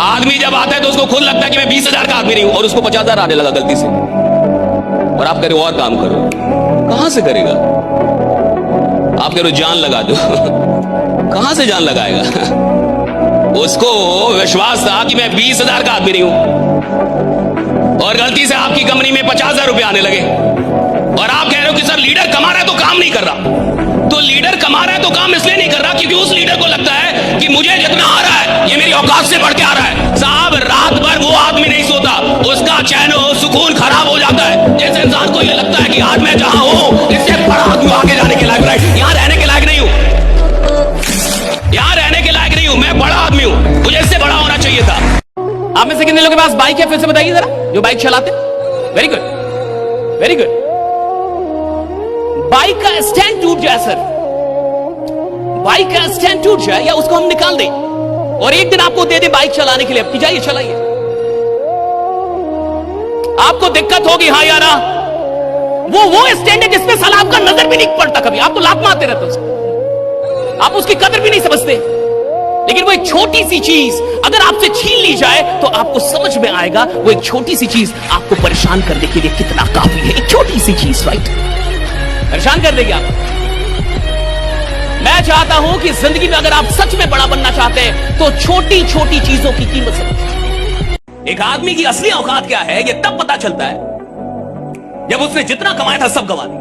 आदमी जब आता है तो उसको खुद लगता है कि मैं 20,000 का आदमी नहीं हूं, और उसको 50,000 आने लगा गलती से, और आप कह रहे हो और काम करो। कहां से करेगा? आप कह रहे हो जान लगा दो। कहां से जान लगाएगा? उसको विश्वास था कि मैं 20,000 का आदमी नहीं हूं, और गलती से आपकी कंपनी में 50,000 रुपए आने लगे, और आप कह रहे हो कि सर लीडर कमा रहा है तो काम नहीं कर रहा। तो लीडर कमा रहा है तो काम इसलिए नहीं कर रहा क्योंकि उस लीडर को लगता है कि मुझे जितना आ रहा है ये मेरी औकात से बढ़ के आ रहा है। साहब, रात भर वो आदमी नहीं सोता, उसका चैन सुकून खराब हो जाता है। जिस इंसान को ये लगता है कि आज मैं जहां हूं इससे बड़ा आदमी आगे जाने के लायक, राइट, यहां रहने के लायक नहीं हूं, यहां रहने के लायक नहीं हूं, मैं बड़ा आदमी हूं, मुझे इससे बड़ा होना चाहिए था। आप में से कितने लोगों के पास बाइक है? फिर से बताइए जरा, जो बाइक चलाते। Very good, very good. Bike का स्टैंड टूट जाए सर, बाइक का स्टैंड टूट जाए या उसको हम निकाल दें और एक दिन आपको दे दे बाइक चलाने के लिए, अब जाइए चलाइए। आपको दिक्कत होगी, हाँ यारा, वो स्टैंड है जिसमें साला आपका नजर भी नहीं पड़ता कभी, आप तो लात मारते रहते हो, आप उसकी कदर भी नहीं समझते। लेकिन वो एक छोटी सी चीज अगर आपसे छीन ली जाए तो आपको समझ में आएगा वो एक छोटी सी चीज आपको परेशान करने के लिए कितना काफी है। एक छोटी सी चीज, राइट, परेशान कर देगी आप। मैं चाहता हूं कि जिंदगी में अगर आप सच में बड़ा बनना चाहते हैं तो छोटी छोटी चीजों की कीमत समझिए। एक आदमी की असली औकात क्या है ये तब पता चलता है जब उसने जितना कमाया था सब गंवा दिया।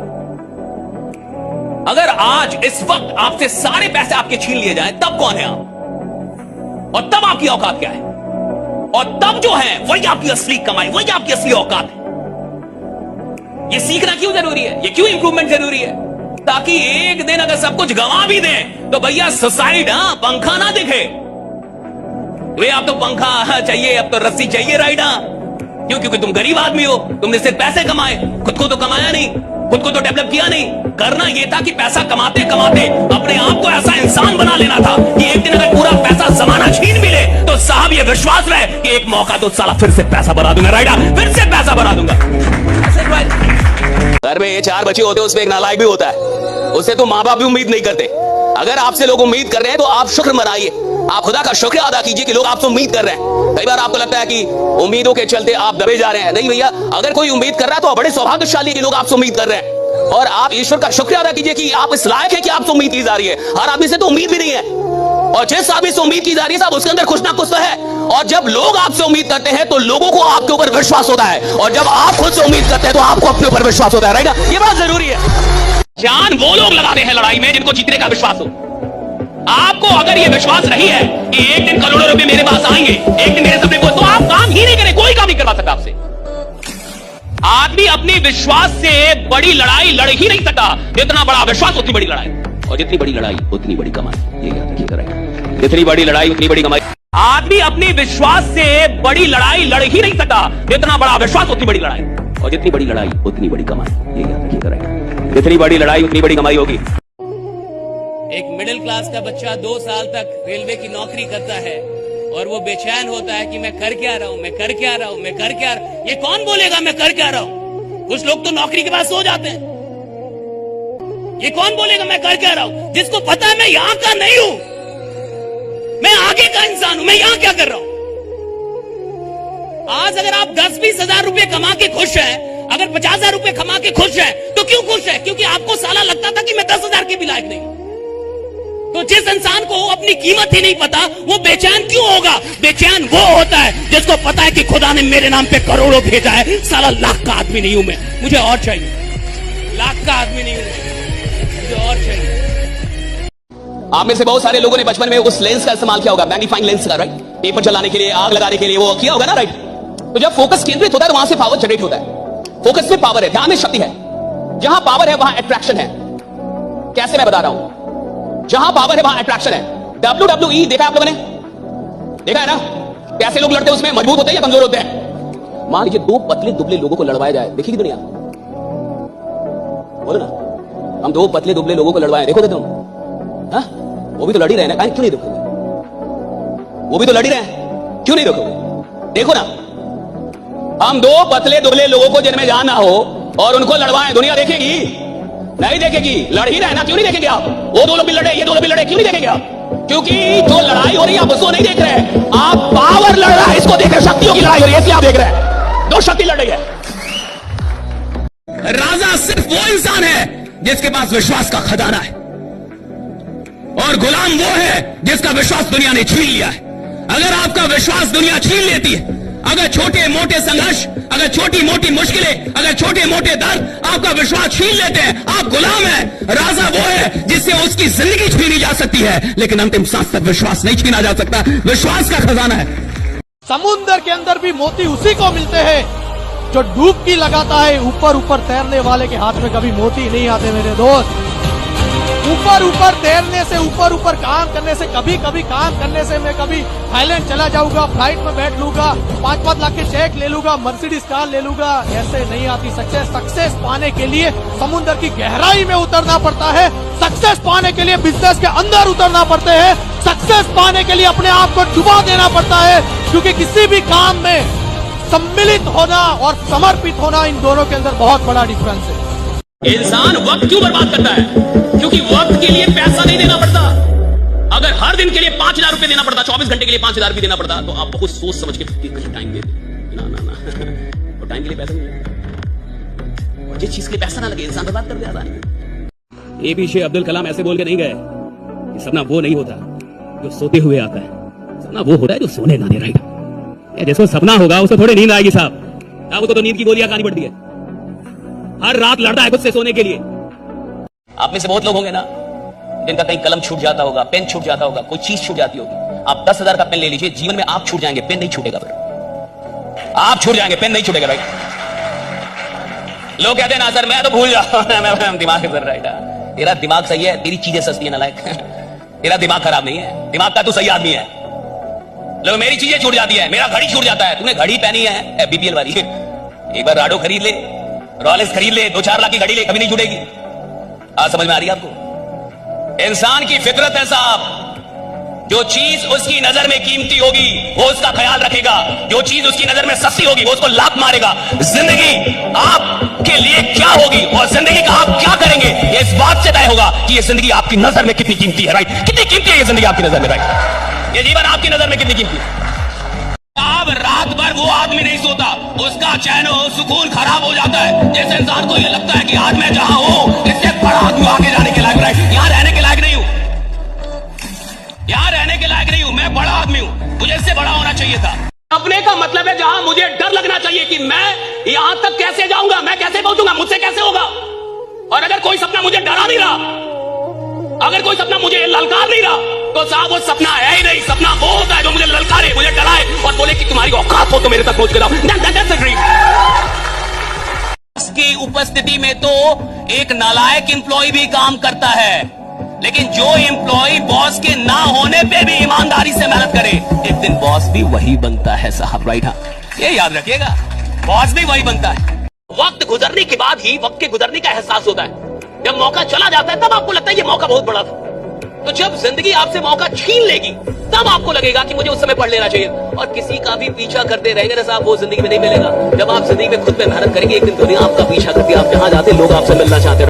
अगर आज इस वक्त आपसे सारे पैसे आपके छीन लिए जाएं तब कौन है आप, और तब आपकी औकात क्या है, और तब जो है वही आपकी असली कमाई, वही आपकी असली औकात है। ये सीखना क्यों जरूरी है, ये क्यों इंप्रूवमेंट जरूरी है? ताकि एक दिन अगर सब कुछ गंवा भी दें तो भैया सुसाइड, पंखा ना दिखे। वे आप तो पंखा चाहिए, अब तो रस्सी चाहिए, राइड, क्यों? क्योंकि तुम गरीब आदमी हो, तुमने सिर्फ पैसे कमाए, खुद को तो कमाया नहीं, खुद को तो डेवलप किया नहीं। करना यह था कि पैसा कमाते कमाते अपने आप को ऐसा इंसान बना लेना था कि एक दिन अगर पूरा पैसा जमाना छीन भी ले तो साहब ये विश्वास रहे कि एक मौका तो साला फिर से पैसा बना दूंगा, राइडा, फिर से पैसा बना दूंगा। घर में 4 बच्चे होते हैं, उसमें एक नालायक भी होता है, उससे तो माँ बाप भी उम्मीद नहीं करते। अगर आपसे लोग उम्मीद कर रहे हैं तो आप शुक्र मनाइए, आप खुदा का शुक्र अदा कीजिए कि लोग आपसे उम्मीद कर रहे हैं। कई बार आपको लगता है कि उम्मीदों के चलते आप दबे जा रहे हैं, नहीं भैया, अगर कोई उम्मीद कर रहा है तो बड़े सौभाग्यशाली के लोग आपसे उम्मीद कर रहे हैं, और आप ईश्वर का शुक्र अदा कीजिए कि आप इस लायक है कि आपसे उम्मीद की जा रही है। हर आदमी से तो उम्मीद भी नहीं है, और जिस आदमी से उम्मीद की जा रही है साहब उसके अंदर कुछ ना कुछ तो है। और जब लोग आपसे उम्मीद करते हैं तो लोगों को आपके ऊपर विश्वास होता है, और जब आप खुद से उम्मीद करते हैं तो आपको अपने ऊपर विश्वास होता है, राइट? ये बात जरूरी है। जान वो लोग लगाते हैं लड़ाई में जिनको जीतने का विश्वास हो। आपको अगर ये विश्वास नहीं है कि एक दिन करोड़ों रुपए मेरे पास आएंगे, एक दिन मेरे सपने को, तो आप काम ही नहीं करें, कोई काम नहीं करवा सकता आपसे। आदमी अपनी विश्वास से बड़ी लड़ाई लड़ ही नहीं सकता, जितना बड़ा विश्वास उतनी बड़ी लड़ाई, और जितनी बड़ी लड़ाई उतनी बड़ी कमाई। ये याद रखिएगा, राइट? जितनी बड़ी लड़ाई उतनी बड़ी कमाई। आदमी अपनी विश्वास से बड़ी लड़ाई लड़ ही नहीं सकता, जितना बड़ा विश्वास उतनी बड़ी लड़ाई, और जितनी बड़ी लड़ाई उतनी बड़ी कमाई। ये याद रखिएगा, राइट? जितनी बड़ी लड़ाई उतनी बड़ी कमाई होगी। एक मिडिल क्लास का बच्चा 2 साल तक रेलवे की नौकरी करता है और वो बेचैन होता है कि मैं कर क्या रहा हूं, मैं कर क्या रहा हूं, मैं कर क्या रहा हूं। ये कौन बोलेगा मैं कर क्या रहा हूं? कुछ लोग तो नौकरी के बाद सो जाते हैं। ये कौन बोलेगा मैं कर क्या रहा हूं? जिसको पता है मैं यहां का नहीं हूं, मैं आगे का इंसान हूं, मैं यहां क्या कर रहा हूं। आज अगर आप 10-20 हजार रुपए कमा के खुश हैं, अगर 50,000 रुपए कमा के खुश हैं, तो क्यों खुश है? क्योंकि आपको साला लगता था कि मैं 10,000 के भी लायक नहीं हूं। तो जिस इंसान को अपनी कीमत ही नहीं पता वो बेचैन क्यों होगा? बेचैन वो होता है जिसको पता है कि खुदा ने मेरे नाम पे करोड़ों भेजा है, साला लाख का आदमी नहीं हूं मैं, मुझे और चाहिए। लाख का आदमी नहीं हूं, मुझे और चाहिए। आप में से बहुत सारे लोगों ने बचपन में उस लेंस का इस्तेमाल किया होगा, मैग्नीफाइंग लेंस का, राइट? पेपर चलाने के लिए, आग लगाने के लिए वो किया होगा ना, राइट? तो जब फोकस केंद्रित होता है तो वहां से पावर जनरेट होता है। फोकस में पावर है, ध्यान में शक्ति है। जहां पावर है वहां अट्रैक्शन है। कैसे, मैं बता रहा हूं। जहां पावर है वहां अट्रैक्शन है। WWE देखा है आप लोगों ने? देखा है ना? कैसे लोग लड़ते हैं उसमें, मजबूत होते हैं या कमजोर होते हैं? मान लीजिए 2 पतले दुबले लोगों को लड़वाया जाए, देखिए दुनिया, बोलो ना, हम 2 पतले दुबले लोगों को लड़वाए, देखोगे तुम? हाँ, वो भी तो लड़ ही रहे ना, क्यों नहीं देखोगे? वो भी तो लड़ ही रहे हैं, क्यों नहीं देखोगे? देखो ना, हम 2 पतले दुबले लोगों को जिनमें जान ना हो और उनको लड़वाएं, दुनिया देखेगी? नहीं देखेगी। लड़ ही रहे ना, क्यों नहीं देखेंगे आप? वो 2 लोग भी लड़े, ये 2 लोग भी लड़े, क्यों नहीं देखेंगे आप? क्योंकि जो लड़ाई हो रही है आप उसको नहीं देख रहे हैं, आप पावर लड़ उसको देख रहे, शक्तियों की लड़ाई हो रही है, इसलिए आप देख रहे हैं दो शक्ति लड़ रही है। राजा सिर्फ वो इंसान है जिसके पास विश्वास का खजाना है, और गुलाम वो है जिसका विश्वास दुनिया ने छीन लिया है। अगर आपका विश्वास दुनिया छीन लेती है, अगर छोटे मोटे संघर्ष, अगर छोटी मोटी मुश्किलें, अगर छोटे मोटे दर्द आपका विश्वास छीन लेते हैं, आप गुलाम हैं। राजा वो है जिससे उसकी जिंदगी छीनी जा सकती है, लेकिन अंतिम सांस तक विश्वास नहीं छीना जा सकता। विश्वास का खजाना है। समुद्र के अंदर भी मोती उसी को मिलते हैं जो डुबकी लगाता है। ऊपर ऊपर तैरने वाले के हाथ में कभी मोती नहीं आते मेरे दोस्त। ऊपर ऊपर तैरने से, ऊपर ऊपर काम करने से, कभी कभी काम करने से मैं कभी थाईलैंड चला जाऊंगा, फ्लाइट में बैठ लूंगा, 5-5 लाख के चेक ले लूंगा, मर्सिडीज कार ले लूंगा, ऐसे नहीं आती सक्सेस। सक्सेस पाने के लिए समुद्र की गहराई में उतरना पड़ता है। सक्सेस पाने के लिए बिजनेस के अंदर उतरना पड़ते हैं। सक्सेस पाने के लिए अपने आप को डुबा देना पड़ता है, क्योंकि किसी भी काम में सम्मिलित होना और समर्पित होना, इन दोनों के अंदर बहुत बड़ा डिफरेंस है। इंसान वक्त क्यों बर्बाद करता है? क्योंकि वक्त के लिए पैसा नहीं देना पड़ता। अगर हर दिन के लिए 5,000 रुपए देना पड़ता, 24 घंटे के लिए 5,000 भी देना पड़ता, तो आप बहुत सोच समझ के टाइम दे ना ना ना और टाइम के लिए पैसा नहीं, और जिस चीज के लिए पैसा ना लगे इंसान बर्बाद कर देता है। APJ अब्दुल कलाम ऐसे बोल के नहीं गए कि सपना वो नहीं होता जो सोते हुए आता है, सपना वो होता है जो सोने ना दे। राइट? जिसको सपना होगा उसको थोड़ी नींद आएगी साहब, उसको तो नींद की गोलियां खानी पड़ती है। हर रात लड़ता है खुद से सोने के लिए। आप में से बहुत लोग होंगे ना जिनका कहीं कलम छूट जाता होगा, पेन छूट जाता होगा, कोई चीज छूट जाती होगी। आप 10,000 का पेन ले लीजिए, जीवन में आप छूट जाएंगे, पेन नहीं छूटेगा। फिर आप छूट जाएंगे, पेन नहीं छूटेगा। राइट? लोग कहते हैं ना सर मैं तो भूल जाऊं दिमाग सर। राइट? तेरा दिमाग सही है, तेरी चीजें सस्ती है ना, लाइक तेरा दिमाग खराब नहीं है, दिमाग का तू सही आदमी है। लोग मेरी चीजें छूट जाती है, मेरा घड़ी छूट जाता है। तूने घड़ी पहनी है BPL वाली, एक बार राडो खरीद ले, रॉलेक्स खरीद ले, 2-4 लाख की घड़ी ले, कभी नहीं छूटेगी। आज समझ में आ रही है आपको? इंसान की फितरत है साहब, जो चीज उसकी नजर में कीमती होगी वो उसका ख्याल रखेगा, जो चीज उसकी नजर में सस्ती होगी वो उसको लात मारेगा। जिंदगी आपके लिए क्या होगी और जिंदगी का आप क्या करेंगे, ये इस बात से तय होगा कि ये जिंदगी आपकी नजर में कितनी कीमती है। राइट? कितनी कीमती है ये जिंदगी आपकी नजर में? राइट? ये जीवन आपकी नजर में कितनी कीमती है? अब रात भर वो आदमी नहीं सोता, उसका चैन और सुकून खराब हो जाता है। जैसे इंसान को ये लगता है कि आज मैं जहां हूं इससे बड़ा आदमी आगे जाने के लायक, यहां रहने के लायक नहीं हूं, यहां रहने के लायक नहीं हूं, मैं बड़ा आदमी हूं, मुझे इससे बड़ा होना चाहिए था। अपने का मतलब है जहां मुझे डर लगना चाहिए कि मैं यहां तक कैसे जाऊंगा, मैं कैसे पहुंचूंगा, मुझसे कैसे होगा। और अगर कोई सपना मुझे डरा नहीं रहा, अगर कोई सपना मुझे ललकार नहीं रहा, तो साहब वो सपना है ही नहीं। सपना वो होता है जो मुझे ललकारे, मुझे डराए और बोले कि तुम्हारी औकात हो तो मेरे तक पहुंच कर आओ। That's a dream। इसकी उपस्थिति में तो एक नालायक एम्प्लॉय भी काम करता है, लेकिन जो एम्प्लॉय बॉस के ना होने पे भी ईमानदारी से मेहनत करे, एक दिन बॉस भी वही बनता है साहब। राइट? हाँ, ये याद रखिएगा, बॉस भी वही बनता है। वक्त गुजरने के बाद ही वक्त के गुजरने का एहसास होता है। जब मौका चला जाता है तब आपको लगता है ये मौका बहुत बड़ा था। तो जब जिंदगी आपसे मौका छीन लेगी तब आपको लगेगा कि मुझे उस समय पढ़ लेना चाहिए। और किसी का भी पीछा करते रहेंगे ना साहब, वो जिंदगी में नहीं मिलेगा। जब आप जिंदगी में खुद पे मेहनत करेंगे, एक दिन दुनिया आपका पीछा करती है, आप जहां जाते लोग आपसे मिलना चाहते हैं।